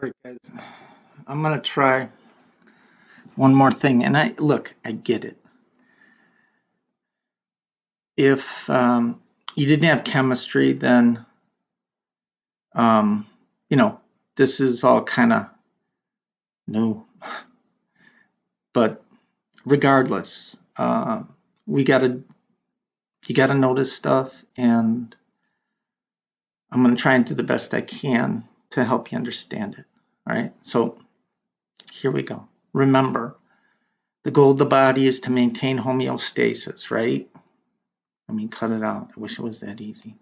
All right, guys, I'm gonna try one more thing. And I get it. If you didn't have chemistry, then um, you know this is all kind of new. But regardless, we gotta you gotta know this stuff, and I'm gonna try and do the best I can to help you understand it. All right, so here we go. Remember, the goal of the body is to maintain homeostasis, right? I mean, cut it out. I wish it was that easy.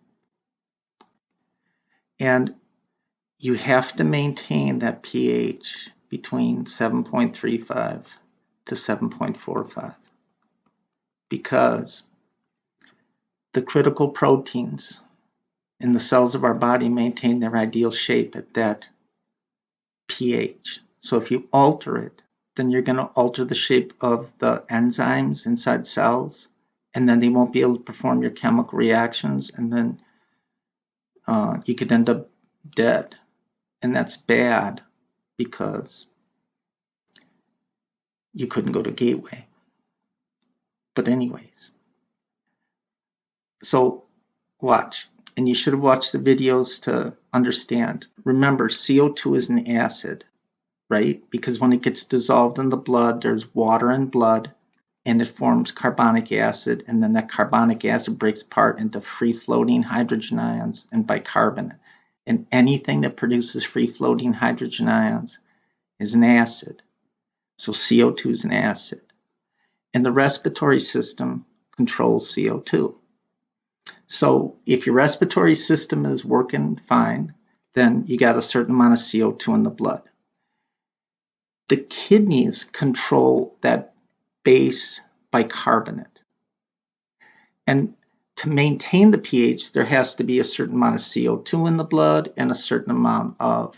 And you have to maintain that pH between 7.35 to 7.45 because the critical proteins in the cells of our body maintain their ideal shape at that pH. So if you alter it, then you're going to alter the shape of the enzymes inside cells, and then they won't be able to perform your chemical reactions, and then you could end up dead. And that's bad because you couldn't go to Gateway. But anyways, so watch. And you should have watched the videos to understand. Remember, CO2 is an acid, right? Because when it gets dissolved in the blood, there's water in blood, and it forms carbonic acid, and then that carbonic acid breaks apart into free-floating hydrogen ions and bicarbonate. And anything that produces free-floating hydrogen ions is an acid. So CO2 is an acid. And the respiratory system controls CO2. So if your respiratory system is working fine, then you got a certain amount of CO2 in the blood. The kidneys control that base bicarbonate. And to maintain the pH, there has to be a certain amount of CO2 in the blood and a certain amount of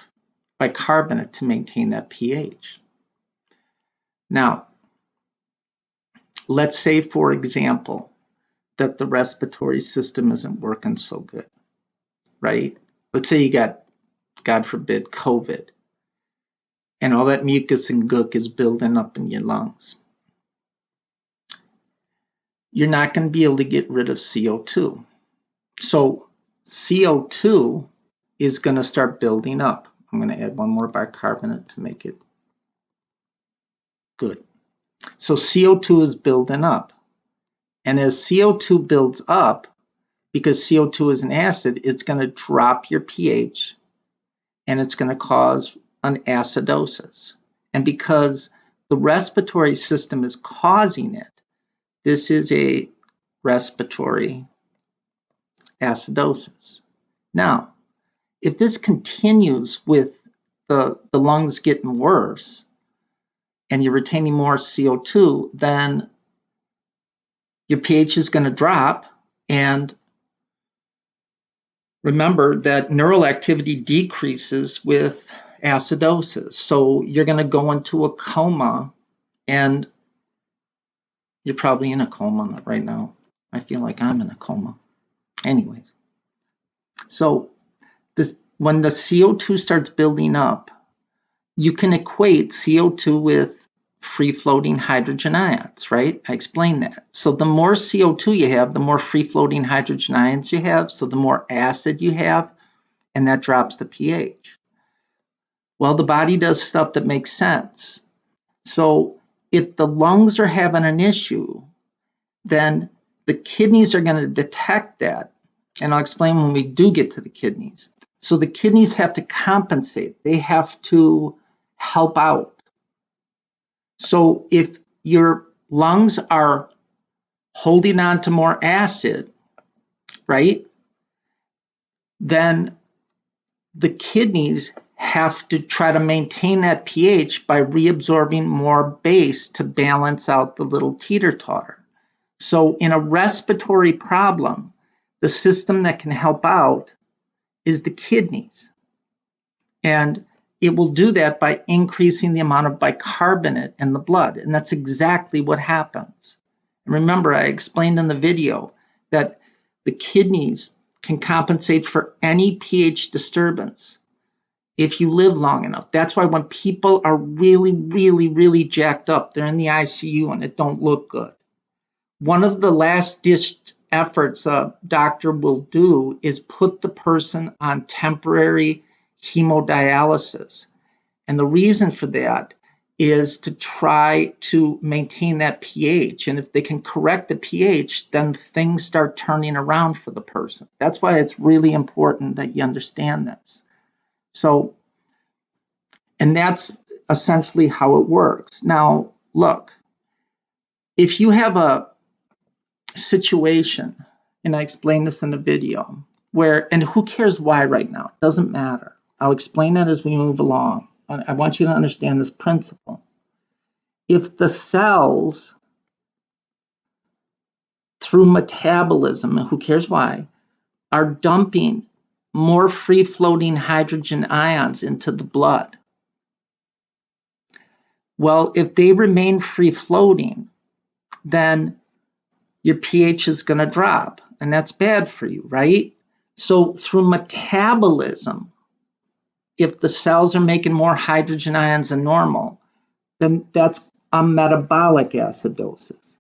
bicarbonate to maintain that pH. Now, let's say, for example, that the respiratory system isn't working so good, right? Let's say you got, God forbid, COVID, and all that mucus and gook is building up in your lungs. You're not going to be able to get rid of CO2. So CO2 is going to start building up. I'm going to add one more bicarbonate to make it good. So CO2 is building up. And as CO2 builds up, because CO2 is an acid, it's going to drop your pH and it's going to cause an acidosis. And because the respiratory system is causing it, this is a respiratory acidosis. Now, if this continues with the lungs getting worse and you're retaining more CO2, then your pH is going to drop. And remember that neural activity decreases with acidosis. So you're going to go into a coma, and you're probably in a coma right now. I feel like I'm in a coma. Anyways, so when the CO2 starts building up, you can equate CO2 with free-floating hydrogen ions, right? I explained that. So the more CO2 you have, the more free-floating hydrogen ions you have, so the more acid you have, and that drops the pH. Well, the body does stuff that makes sense. So if the lungs are having an issue, then the kidneys are going to detect that. And I'll explain when we do get to the kidneys. So the kidneys have to compensate. They have to help out. So if your lungs are holding on to more acid, right, then the kidneys have to try to maintain that pH by reabsorbing more base to balance out the little teeter-totter. So in a respiratory problem, the system that can help out is the kidneys. And it will do that by increasing the amount of bicarbonate in the blood. And that's exactly what happens. And remember, I explained in the video that the kidneys can compensate for any pH disturbance. if you live long enough. That's why when people are really, really, really jacked up, they're in the ICU and it don't look good. One of the last ditch efforts a doctor will do is put the person on temporary hemodialysis. And the reason for that is to try to maintain that pH. And if they can correct the pH, then things start turning around for the person. That's why it's really important that you understand this. So, and that's essentially how it works. Now, look, if you have a situation, and I explained this in the video, where, and who cares why right now? It doesn't matter. I'll explain that as we move along. I want you to understand this principle. If the cells, through metabolism, and who cares why, are dumping more free-floating hydrogen ions into the blood, well, if they remain free-floating, then your pH is going to drop, and that's bad for you, right? So through metabolism, if the cells are making more hydrogen ions than normal, then that's a metabolic acidosis.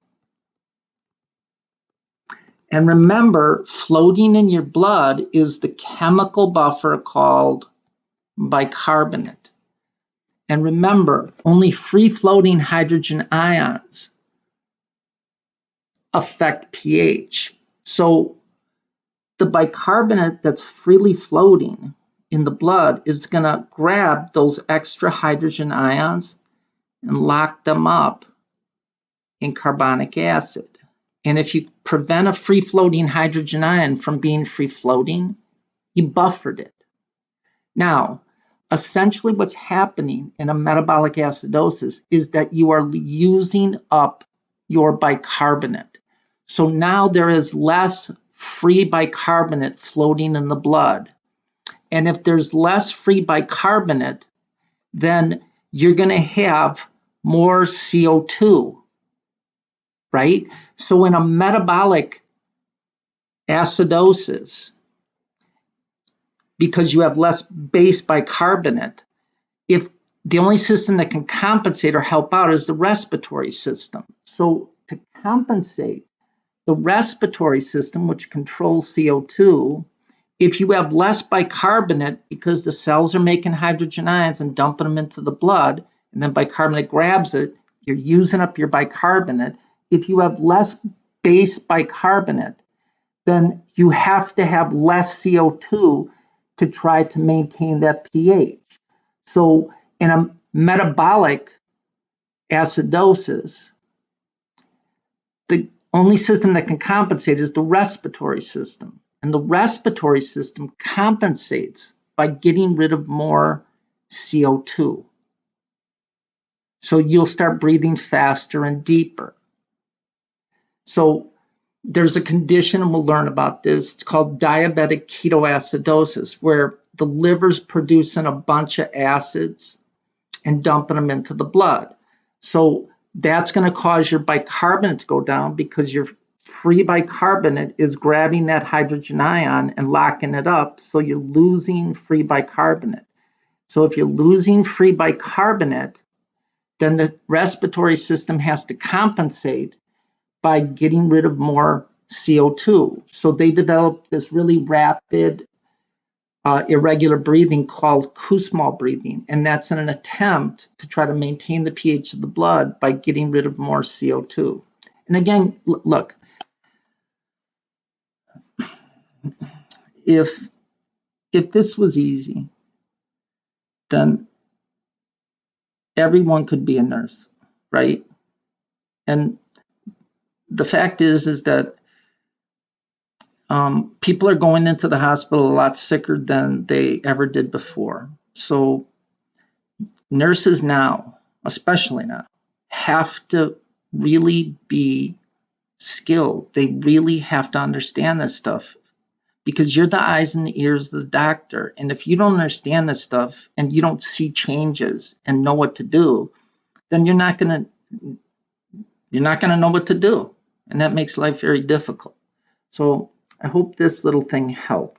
And remember, floating in your blood is the chemical buffer called bicarbonate. And remember, only free-floating hydrogen ions affect pH. So the bicarbonate that's freely floating in the blood is going to grab those extra hydrogen ions and lock them up in carbonic acid. And if you prevent a free-floating hydrogen ion from being free-floating, you buffered it. Now, essentially what's happening in a metabolic acidosis is that you are using up your bicarbonate. So now there is less free bicarbonate floating in the blood. And if there's less free bicarbonate, then you're going to have more CO2, right? So in a metabolic acidosis, because you have less base bicarbonate, if the only system that can compensate or help out is the respiratory system. So to compensate the respiratory system, which controls CO2, if you have less bicarbonate because the cells are making hydrogen ions and dumping them into the blood, and then bicarbonate grabs it, you're using up your bicarbonate. If you have less base bicarbonate, then you have to have less CO2 to try to maintain that pH. So in a metabolic acidosis, the only system that can compensate is the respiratory system. And the respiratory system compensates by getting rid of more CO2. So you'll start breathing faster and deeper. So there's a condition, and we'll learn about this. It's called diabetic ketoacidosis, where the liver's producing a bunch of acids and dumping them into the blood. So that's going to cause your bicarbonate to go down because your free bicarbonate is grabbing that hydrogen ion and locking it up. So you're losing free bicarbonate. So if you're losing free bicarbonate, then the respiratory system has to compensate by getting rid of more CO2. So they developed this really rapid, irregular breathing called Kussmaul breathing. And that's in an attempt to try to maintain the pH of the blood by getting rid of more CO2. And again, look, if this was easy, then everyone could be a nurse, right? And the fact is that people are going into the hospital a lot sicker than they ever did before. So nurses now, especially now, have to really be skilled. They really have to understand this stuff because you're the eyes and the ears of the doctor. And if you don't understand this stuff and you don't see changes and know what to do, then you're not going to know what to do. And that makes life very difficult. So I hope this little thing helped.